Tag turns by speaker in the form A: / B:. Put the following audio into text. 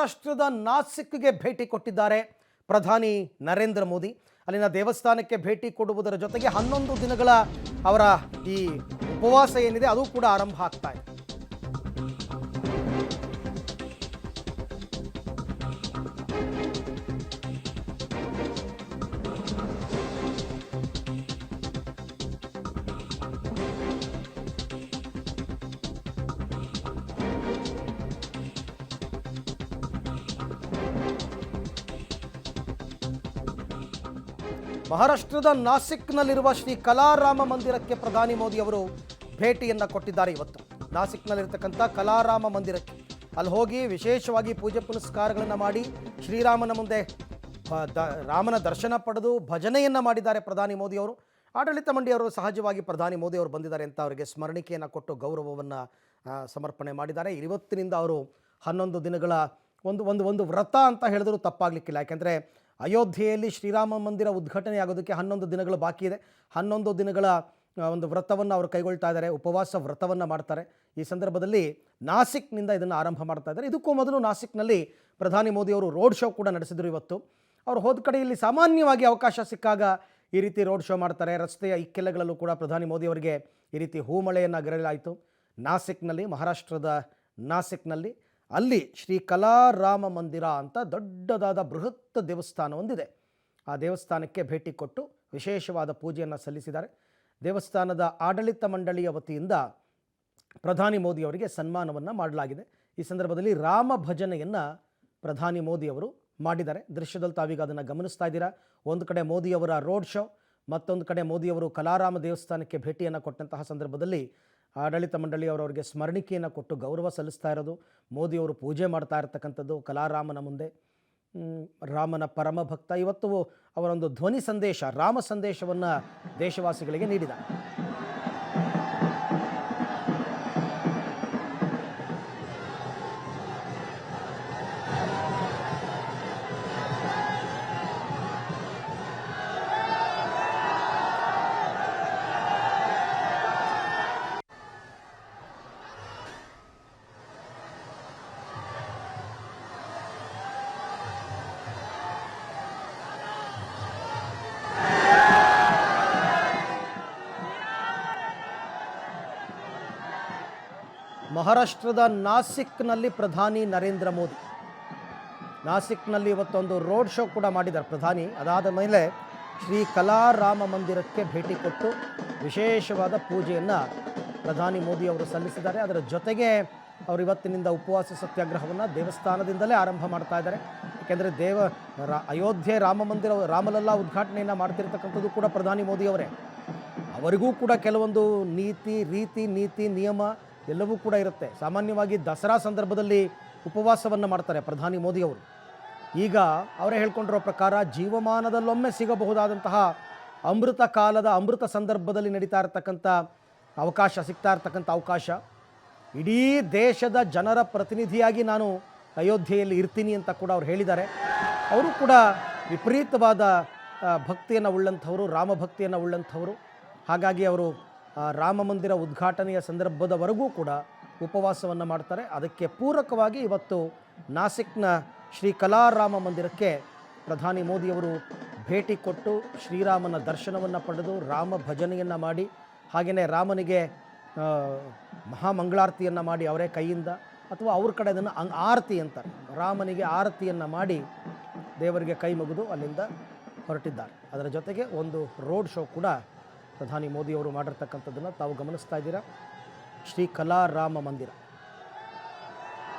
A: ಮಹಾರಾಷ್ಟ್ರದ ನಾಸಿಕ್ಗೆ ಭೇಟಿ ಕೊಟ್ಟಿದ್ದಾರೆ ಪ್ರಧಾನಿ ನರೇಂದ್ರ ಮೋದಿ. ಅಲ್ಲಿನ ದೇವಸ್ಥಾನಕ್ಕೆ ಭೇಟಿ ಕೊಡುವುದರ ಜೊತೆಗೆ 11 ದಿನಗಳ ಅವರ ಈ ಉಪವಾಸ ಏನಿದೆ ಅದು ಕೂಡ ಆರಂಭ ಆಗ್ತಾ ಇದೆ. ಮಹಾರಾಷ್ಟ್ರದ ನಾಸಿಕ್ನಲ್ಲಿರುವ ಶ್ರೀ ಕಲಾರಾಮ ಮಂದಿರಕ್ಕೆ ಪ್ರಧಾನಿ ಮೋದಿ ಅವರು ಭೇಟಿಯನ್ನು ಕೊಟ್ಟಿದ್ದಾರೆ. ಇವತ್ತು ನಾಸಿಕ್ನಲ್ಲಿರ್ತಕ್ಕಂಥ ಕಲಾರಾಮ ಮಂದಿರಕ್ಕೆ ಅಲ್ಲಿ ಹೋಗಿ ವಿಶೇಷವಾಗಿ ಪೂಜೆ ಪುನಸ್ಕಾರಗಳನ್ನು ಮಾಡಿ ಶ್ರೀರಾಮನ ಮುಂದೆ ರಾಮನ ದರ್ಶನ ಪಡೆದು ಭಜನೆಯನ್ನು ಮಾಡಿದ್ದಾರೆ ಪ್ರಧಾನಿ ಮೋದಿ ಅವರು. ಆಡಳಿತ ಮಂಡಳಿಯವರು ಸಹಜವಾಗಿ ಪ್ರಧಾನಿ ಮೋದಿ ಅವರು ಬಂದಿದ್ದಾರೆ ಅಂತ ಅವರಿಗೆ ಸ್ಮರಣಿಕೆಯನ್ನು ಕೊಟ್ಟು ಗೌರವವನ್ನು ಸಮರ್ಪಣೆ ಮಾಡಿದ್ದಾರೆ. ಇವತ್ತಿನಿಂದ ಅವರು 11 ದಿನಗಳ ಒಂದು ವ್ರತ ಅಂತ ಹೇಳಿದ್ರು ತಪ್ಪಾಗಲಿಕ್ಕಿಲ್ಲ. ಯಾಕೆಂದರೆ ಅಯೋಧ್ಯೆಯಲ್ಲಿ ಶ್ರೀರಾಮ ಮಂದಿರ ಉದ್ಘಾಟನೆ ಆಗೋದಕ್ಕೆ 11 ದಿನಗಳು ಬಾಕಿ ಇದೆ. 11 ದಿನಗಳ ಒಂದು ವ್ರತವನ್ನು ಅವರು ಕೈಗೊಳ್ತಾ ಇದ್ದಾರೆ, ಉಪವಾಸ ವ್ರತವನ್ನು ಮಾಡ್ತಾರೆ. ಈ ಸಂದರ್ಭದಲ್ಲಿ ನಾಸಿಕ್ನಿಂದ ಇದನ್ನು ಆರಂಭ ಮಾಡ್ತಾ ಇದ್ದಾರೆ. ಇದಕ್ಕೂ ಮೊದಲು ನಾಸಿಕ್ನಲ್ಲಿ ಪ್ರಧಾನಿ ಮೋದಿಯವರು ರೋಡ್ ಶೋ ಕೂಡ ನಡೆಸಿದರು. ಇವತ್ತು ಅವರು ಹೋದ ಕಡೆಯಲ್ಲಿ ಸಾಮಾನ್ಯವಾಗಿ ಅವಕಾಶ ಸಿಕ್ಕಾಗ ಈ ರೀತಿ ರೋಡ್ ಶೋ ಮಾಡ್ತಾರೆ. ರಸ್ತೆಯ ಇಕ್ಕೆಲೆಗಳಲ್ಲೂ ಕೂಡ ಪ್ರಧಾನಿ ಮೋದಿಯವರಿಗೆ ಈ ರೀತಿ ಹೂಮಳೆಯನ್ನು ಗರೆಯಲಾಯಿತು. ನಾಸಿಕ್ನಲ್ಲಿ, ಮಹಾರಾಷ್ಟ್ರದ ನಾಸಿಕ್ನಲ್ಲಿ ಅಲ್ಲಿ ಶ್ರೀ ಕಲಾರಾಮ ಮಂದಿರ ಅಂತ ದೊಡ್ಡದಾದ ಬೃಹತ್ ದೇವಸ್ಥಾನ ಒಂದಿದೆ. ಆ ದೇವಸ್ಥಾನಕ್ಕೆ ಭೇಟಿ ಕೊಟ್ಟು ವಿಶೇಷವಾದ ಪೂಜೆಯನ್ನು ಸಲ್ಲಿಸಿದ್ದಾರೆ. ದೇವಸ್ಥಾನದ ಆಡಳಿತ ಮಂಡಳಿಯ ವತಿಯಿಂದ ಪ್ರಧಾನಿ ಮೋದಿಯವರಿಗೆ ಸನ್ಮಾನವನ್ನು ಮಾಡಲಾಗಿದೆ. ಈ ಸಂದರ್ಭದಲ್ಲಿ ರಾಮ ಭಜನೆಯನ್ನು ಪ್ರಧಾನಿ ಮೋದಿಯವರು ಮಾಡಿದ್ದಾರೆ. ದೃಶ್ಯದಲ್ಲಿ ತಾವೀಗ ಅದನ್ನು ಗಮನಿಸ್ತಾ ಇದ್ದೀರಾ. ಒಂದು ಕಡೆ ಮೋದಿಯವರ ರೋಡ್ ಶೋ, ಮತ್ತೊಂದು ಕಡೆ ಮೋದಿಯವರು ಕಲಾರಾಮ ದೇವಸ್ಥಾನಕ್ಕೆ ಭೇಟಿಯನ್ನು ಕೊಟ್ಟಂತಹ ಸಂದರ್ಭದಲ್ಲಿ ಆಡಳಿತ ಮಂಡಳಿಯವರವರಿಗೆ ಸ್ಮರಣಿಕೆಯನ್ನು ಕೊಟ್ಟು ಗೌರವ ಸಲ್ಲಿಸ್ತಾ ಇರೋದು. ಮೋದಿಯವರು ಪೂಜೆ ಮಾಡ್ತಾ ಇರತಕ್ಕಂಥದ್ದು ಕಲಾರಾಮನ ಮುಂದೆ. ರಾಮನ ಪರಮ ಭಕ್ತ. ಇವತ್ತು ಅವರೊಂದು ಧ್ವನಿ ಸಂದೇಶ, ರಾಮ ಸಂದೇಶವನ್ನು ದೇಶವಾಸಿಗಳಿಗೆ ನೀಡಿದ. ಮಹಾರಾಷ್ಟ್ರದ ನಾಸಿಕ್ನಲ್ಲಿ ಪ್ರಧಾನಿ ನರೇಂದ್ರ ಮೋದಿ ನಾಸಿಕ್ನಲ್ಲಿ ಇವತ್ತೊಂದು ರೋಡ್ ಶೋ ಕೂಡ ಮಾಡಿದ್ದಾರೆ ಪ್ರಧಾನಿ. ಅದಾದ ಮೇಲೆ ಶ್ರೀ ಕಲಾರಾಮ ಮಂದಿರಕ್ಕೆ ಭೇಟಿ ಕೊಟ್ಟು ವಿಶೇಷವಾದ ಪೂಜೆಯನ್ನು ಪ್ರಧಾನಿ ಮೋದಿ ಅವರು ಸಲ್ಲಿಸಿದ್ದಾರೆ. ಅದರ ಜೊತೆಗೆ ಅವರು ಇವತ್ತಿನಿಂದ ಉಪವಾಸ ಸತ್ಯಾಗ್ರಹವನ್ನು ದೇವಸ್ಥಾನದಿಂದಲೇ ಆರಂಭ ಮಾಡ್ತಾ ಇದ್ದಾರೆ. ಏಕೆಂದರೆ ಅಯೋಧ್ಯೆ ರಾಮ ಮಂದಿರ, ರಾಮಲಲ್ಲಾ ಉದ್ಘಾಟನೆಯನ್ನು ಮಾಡ್ತಿರ್ತಕ್ಕಂಥದ್ದು ಕೂಡ ಪ್ರಧಾನಿ ಮೋದಿಯವರೇ. ಅವರಿಗೂ ಕೂಡ ಕೆಲವೊಂದು ನೀತಿ ನಿಯಮ ಎಲ್ಲವೂ ಕೂಡ ಇರುತ್ತೆ. ಸಾಮಾನ್ಯವಾಗಿ ದಸರಾ ಸಂದರ್ಭದಲ್ಲಿ ಉಪವಾಸವನ್ನು ಮಾಡ್ತಾರೆ ಪ್ರಧಾನಿ ಮೋದಿಯವರು. ಈಗ ಅವರೇ ಹೇಳ್ಕೊಂಡಿರೋ ಪ್ರಕಾರ ಜೀವಮಾನದಲ್ಲೊಮ್ಮೆ ಸಿಗಬಹುದಾದಂತಹ ಅಮೃತ ಕಾಲದ ಅಮೃತ ಸಂದರ್ಭದಲ್ಲಿ ನಡೀತಾ ಇರತಕ್ಕಂಥ ಸಿಗ್ತಾ ಇರತಕ್ಕಂಥ ಅವಕಾಶ, ಇಡೀ ದೇಶದ ಜನರ ಪ್ರತಿನಿಧಿಯಾಗಿ ನಾನು ಅಯೋಧ್ಯೆಯಲ್ಲಿ ಇರ್ತೀನಿ ಅಂತ ಕೂಡ ಅವ್ರು ಹೇಳಿದ್ದಾರೆ. ಅವರು ಕೂಡ ವಿಪರೀತವಾದ ಭಕ್ತಿಯನ್ನು ಉಳ್ಳಂಥವರು, ರಾಮಭಕ್ತಿಯನ್ನು ಉಳ್ಳಂಥವರು. ಹಾಗಾಗಿ ಅವರು ರಾಮ ಮಂದಿರ ಉದ್ಘಾಟನೆಯ ಸಂದರ್ಭದವರೆಗೂ ಕೂಡ ಉಪವಾಸವನ್ನು ಮಾಡ್ತಾರೆ. ಅದಕ್ಕೆ ಪೂರಕವಾಗಿ ಇವತ್ತು ನಾಸಿಕ್ನ ಶ್ರೀ ಕಲಾರಾಮ ಮಂದಿರಕ್ಕೆ ಪ್ರಧಾನಿ ಮೋದಿಯವರು ಭೇಟಿ ಕೊಟ್ಟು ಶ್ರೀರಾಮನ ದರ್ಶನವನ್ನು ಪಡೆದು ರಾಮ ಭಜನೆಯನ್ನು ಮಾಡಿ, ಹಾಗೆಯೇ ರಾಮನಿಗೆ ಮಹಾಮಂಗಳಾರತಿಯನ್ನು ಮಾಡಿ ಅವರೇ ಕೈಯಿಂದ, ಅಥವಾ ಅವ್ರ ಕಡೆ ಅದನ್ನು ಆರತಿ ಅಂತಾರೆ, ರಾಮನಿಗೆ ಆರತಿಯನ್ನು ಮಾಡಿ ದೇವರಿಗೆ ಕೈ ಮುಗಿದು ಅಲ್ಲಿಂದ ಹೊರಟಿದ್ದಾರೆ. ಅದರ ಜೊತೆಗೆ ಒಂದು ರೋಡ್ ಶೋ ಕೂಡ ಪ್ರಧಾನಿ ಮೋದಿಯವರು ಮಾಡಿರ್ತಕ್ಕಂಥದ್ದನ್ನು ತಾವು ಗಮನಿಸ್ತಾ ಇದ್ದೀರಾ. ಶ್ರೀ ಕಲಾರಾಮ ಮಂದಿರ